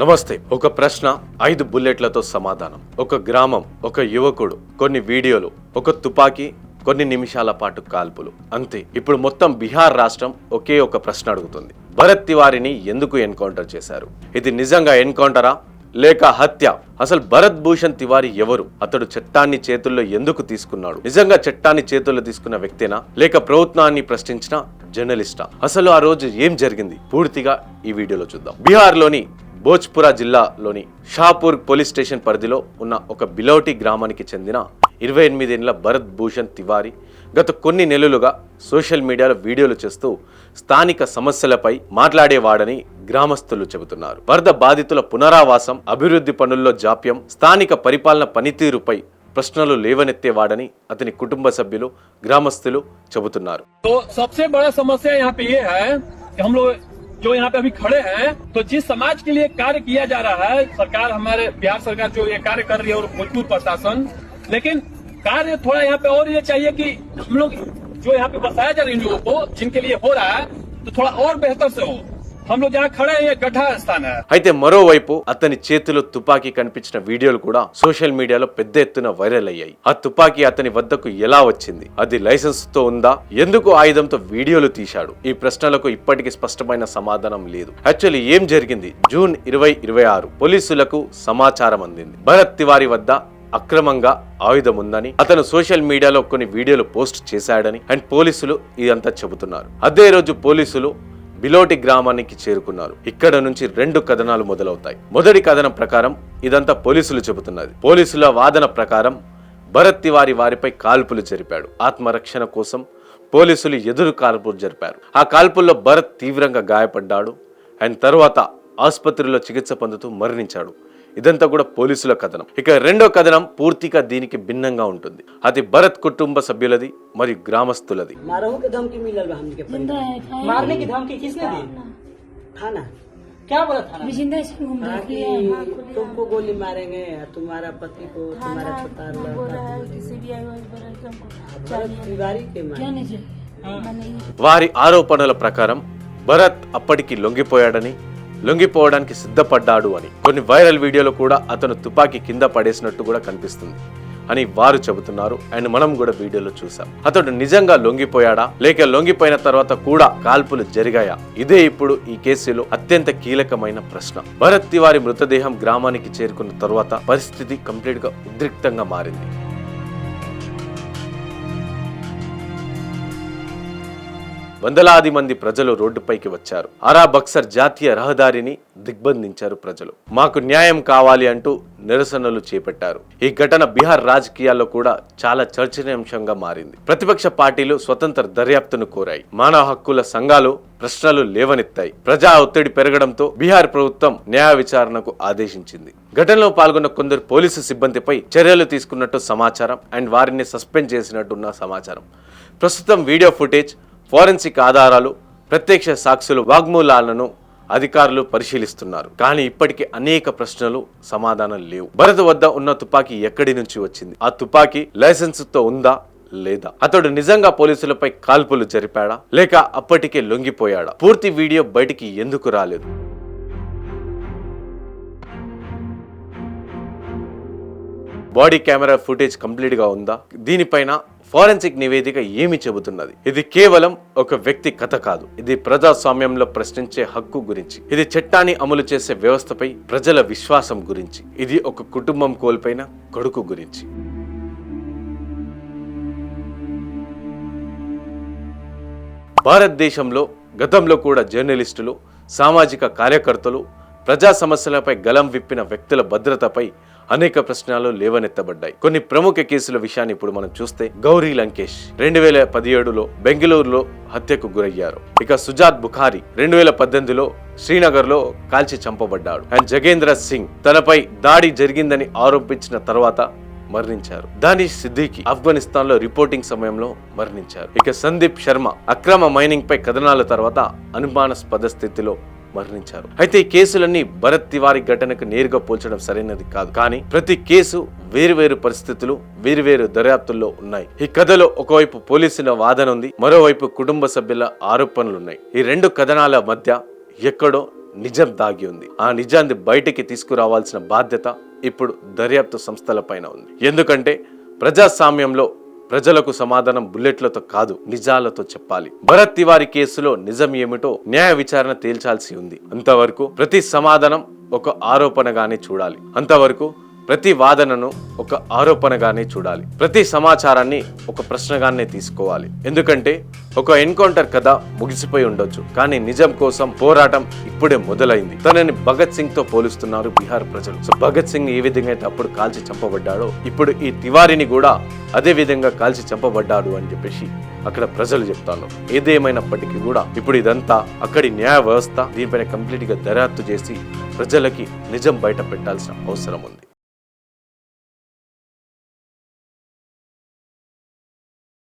నమస్తే. ఒక ప్రశ్న, 5 బుల్లెట్లతో సమాధానం. ఒక గ్రామం, ఒక యువకుడు, కొన్ని వీడియోలు, ఒక తుపాకీ, కొన్ని నిమిషాల పాటు కాల్పులు, అంతే. ఇప్పుడు మొత్తం బీహార్ రాష్ట్రం ఒకే ఒక ప్రశ్న అడుగుతుంది. భరత్ తివారీని ఎందుకు ఎన్కౌంటర్ చేశారు? ఇది నిజంగా ఎన్కౌంటరా లేక హత్య? అసలు భరత్ భూషణ్ తివారీ ఎవరు? అతడు చట్టాన్ని చేతుల్లో ఎందుకు తీసుకున్నాడు? నిజంగా చట్టాన్ని చేతుల్లో తీసుకున్న వ్యక్తేనా లేక ప్రభుత్వాన్ని ప్రశ్నించిన జర్నలిస్టా? అసలు ఆ రోజు ఏం జరిగింది? పూర్తిగా ఈ వీడియోలో చూద్దాం. బీహార్లోని భోజ్పురా జిల్లాలోని షాపూర్ పోలీస్ స్టేషన్ పరిధిలో ఉన్న ఒక బిలౌటి గ్రామానికి చెందిన 28 ఏళ్ల భరత్ భూషణ్ తివారీ గత కొన్ని నెలలుగా సోషల్ మీడియాలో వీడియోలు చేస్తూ స్థానిక సమస్యలపై మాట్లాడేవాడని గ్రామస్తులు చెబుతున్నారు. వరద బాధితుల పునరావాసం, అభివృద్ధి పనుల్లో జాప్యం, స్థానిక పరిపాలన పనితీరుపై ప్రశ్నలు లేవనెత్తేవాడని అతని కుటుంబ సభ్యులు, గ్రామస్తులు చెబుతున్నారు. जो यहाँ पे अभी खड़े हैं, तो जिस समाज के लिए कार्य किया जा रहा है, सरकार, हमारे बिहार सरकार जो ये कार्य कर रही है और भोजपुर प्रशासन, लेकिन कार्य थोड़ा यहाँ पे और ये चाहिए कि हम लोग जो यहाँ पे बसाया जा रहा है इन लोगों को, जिनके लिए हो रहा है, तो थोड़ा और बेहतर से हो. हम लोग जहाँ खड़े हैं ये गड्ढा स्थान है. అయితే మరోవైపు అతని చేతిలో తుపాకీ కనిపించిన వీడియోలు కూడా సోషల్ మీడియాలో పెద్ద ఎత్తున వైరల్ అయ్యాయి. ఆ తుపాకీ అతని వద్దకు ఎలా వచ్చింది? అది లైసెన్స్ తో ఉందా? ఎందుకు ఆయుధంతో వీడియోలు తీశాడు? ఈ ప్రశ్నలకు ఇప్పటికీ స్పష్టమైన సమాధానం లేదు. యాక్చువల్లీ ఏం జరిగింది? జూన్ 2026 పోలీసులకు సమాచారం అందింది. భరత్ తివారీ వద్ద అక్రమంగా ఆయుధం ఉందని, అతను సోషల్ మీడియాలో కొన్ని వీడియోలు పోస్ట్ చేశాడని అండ్ పోలీసులు ఇదంతా చెబుతున్నారు. అదే రోజు పోలీసులు బిలోటి గ్రామానికి చేరుకున్నారు. ఇక్కడ నుంచి 2 కథనాలు మొదలవుతాయి. మొదటి కథనం ప్రకారం ఇదంతా పోలీసులు చెబుతున్నది. పోలీసుల వాదన ప్రకారం భరత్ తివారీ వారిపై కాల్పులు జరిపాడు. ఆత్మరక్షణ కోసం పోలీసులు ఎదురు కాల్పులు జరిపారు. ఆ కాల్పుల్లో భరత్ తీవ్రంగా గాయపడ్డాడు అండ్ తర్వాత ఆసుపత్రిలో చికిత్స పొందుతూ మరణించాడు. ఇదంతా కూడా పోలీసుల కథనం. ఇక రెండో కథనం పూర్తిగా దీనికి భిన్నంగా ఉంటుంది. అది భరత్ కుటుంబ సభ్యులది మరియు గ్రామస్తులది. వారి ఆరోపణల ప్రకారం భరత్ అప్పటికి లొంగిపోవడానికి సిద్ధపడ్డాడు అని. కొన్ని వైరల్ వీడియోలో కూడా అతను తుపాకీ కింద పడేసినట్టు కూడా కనిపిస్తుంది అని వారు చెబుతున్నారు. అండ్ మనం కూడా వీడియోలో చూసాం. అతడు నిజంగా లొంగిపోయాడా లేక లొంగిపోయిన తర్వాత కూడా కాల్పులు జరిగాయా? ఇదే ఇప్పుడు ఈ కేసులో అత్యంత కీలకమైన ప్రశ్న. భరత్ తివారీ మృతదేహం గ్రామానికి చేరుకున్న తర్వాత పరిస్థితి కంప్లీట్ గా ఉద్రిక్తంగా మారింది. వందలాది మంది ప్రజలు రోడ్డుపైకి వచ్చారు. ఆరా బక్సర్ జాతీయ రహదారిని దిగ్బంధించారు ప్రజలు. మాకు న్యాయం కావాలి అంటూ నిరసనలు చేపట్టారు. ఈ ఘటన బీహార్ రాజకీయాల్లో కూడా చాలా చర్చనీయాంశంగా మారింది. ప్రతిపక్ష పార్టీలు స్వతంత్ర దర్యాప్తును కోరాయి. మానవ హక్కుల సంఘాలు ప్రశ్నలు లేవనెత్తాయి. ప్రజా ఒత్తిడి పెరగడంతో బీహార్ ప్రభుత్వం న్యాయ విచారణకు ఆదేశించింది. ఘటనలో పాల్గొన్న కొందరు పోలీసు సిబ్బందిపై చర్యలు తీసుకున్నట్టు సమాచారం అండ్ వారిని సస్పెండ్ చేసినట్టున్న సమాచారం. ప్రస్తుతం వీడియో ఫుటేజ్, ఫోరెన్సిక్ ఆధారాలు, ప్రత్యక్ష సాక్షులు వాగ్మూలాలను అధికారులు పరిశీలిస్తున్నారు. కానీ ఇప్పటికీ అనేక ప్రశ్నలు సమాధానం లేవు. భరత్ వద్ద ఉన్న తుపాకీ ఎక్కడి నుంచి వచ్చింది? ఆ తుపాకీ లైసెన్స్ తో ఉందా లేదా? అతడు నిజంగా పోలీసులపై కాల్పులు జరిపాడా లేక అప్పటికే లొంగిపోయాడా? పూర్తి వీడియో బయటికి ఎందుకు రాలేదు? బాడీ కెమెరా ఫుటేజ్ కంప్లీట్ గా ఉందా? దీనిపైన ఫోరెన్సిక్ నివేదిక ఏమి చెబుతున్నది? ఇది కేవలం ఒక వ్యక్తి కథ కాదు. ఇది ప్రజాస్వామ్యంలో ప్రశ్నించే హక్కు గురించి. ఇది చట్టాన్ని అమలు చేసే వ్యవస్థపై ప్రజల విశ్వాసం గురించి. ఇది ఒక కుటుంబం కోల్పోయిన కొడుకు గురించి. భారతదేశంలో గతంలో కూడా జర్నలిస్టులు, సామాజిక కార్యకర్తలు, ప్రజా సమస్యలపై గలం విప్పిన వ్యక్తుల భద్రతపై అనేక ప్రశ్నలు లేవనెత్తబడ్డాయి. కొన్ని ప్రముఖ కేసుల విషయాన్ని ఇప్పుడు మనం చూస్తే, గౌరీ లంకేష్ 2017లో బెంగళూరులో హత్యకు గురయ్యారు. ఇక సుజాత్ బుఖారీ 2018లో శ్రీనగర్ లో కాల్చి చంపబడ్డాడు. అండ్ జగేంద్ర సింగ్ తనపై దాడి జరిగిందని ఆరోపించిన తర్వాత మరణించారు. దానిష్ సిద్దికి ఆఫ్ఘనిస్తాన్ లో రిపోర్టింగ్ సమయంలో మరణించారు. ఇక సందీప్ శర్మ అక్రమ మైనింగ్ పై కథనాల తర్వాత అనుమానాస్పద స్థితిలో మరణించారు. అయితే ఈ కేసులన్నీ భరత్ తివారీ ఘటనకు నేరుగా పోల్చడం సరైనది కాదు. కానీ ప్రతి కేసు వేరువేరు పరిస్థితులు, వేరువేరు దర్యాప్తుల్లో ఉన్నాయి. ఈ కథలో ఒకవైపు పోలీసుల వాదన ఉంది, మరోవైపు కుటుంబ సభ్యుల ఆరోపణలున్నాయి. ఈ 2 కథనాల మధ్య ఎక్కడో నిజం దాగి ఉంది. ఆ నిజాన్ని బయటికి తీసుకురావాల్సిన బాధ్యత ఇప్పుడు దర్యాప్తు సంస్థలపైన ఉంది. ఎందుకంటే ప్రజాస్వామ్యంలో ప్రజలకు సమాధానం బుల్లెట్లతో కాదు, నిజాలతో చెప్పాలి. భరత్ తివారీ కేసులో నిజం ఏమిటో న్యాయ విచారణ తేల్చాల్సి ఉంది. అంతవరకు ప్రతి సమాధానం ఒక ఆరోపణగానే చూడాలి. అంతవరకు ప్రతి వాదనను ఒక ఆరోపణగానే చూడాలి. ప్రతి సమాచారాన్ని ఒక ప్రశ్నగానే తీసుకోవాలి. ఎందుకంటే ఒక ఎన్కౌంటర్ కథ ముగిసిపోయి ఉండొచ్చు, కానీ నిజం కోసం పోరాటం ఇప్పుడే మొదలైంది. తనని భగత్ సింగ్ తో పోలుస్తున్నారు బీహార్ ప్రజలు. సో భగత్ సింగ్ ఏ విధంగా అయితే అప్పుడు కాల్చి చంపబడ్డాడో, ఇప్పుడు ఈ తివారీని కూడా అదే విధంగా కాల్చి చంపబడ్డాడు అని చెప్పేసి అక్కడ ప్రజలు చెప్తాను. ఏదేమైనప్పటికీ కూడా ఇప్పుడు ఇదంతా అక్కడి న్యాయ వ్యవస్థ దీనిపైన కంప్లీట్ గా దర్యాప్తు చేసి ప్రజలకి నిజం బయట పెట్టాల్సిన అవసరం ఉంది.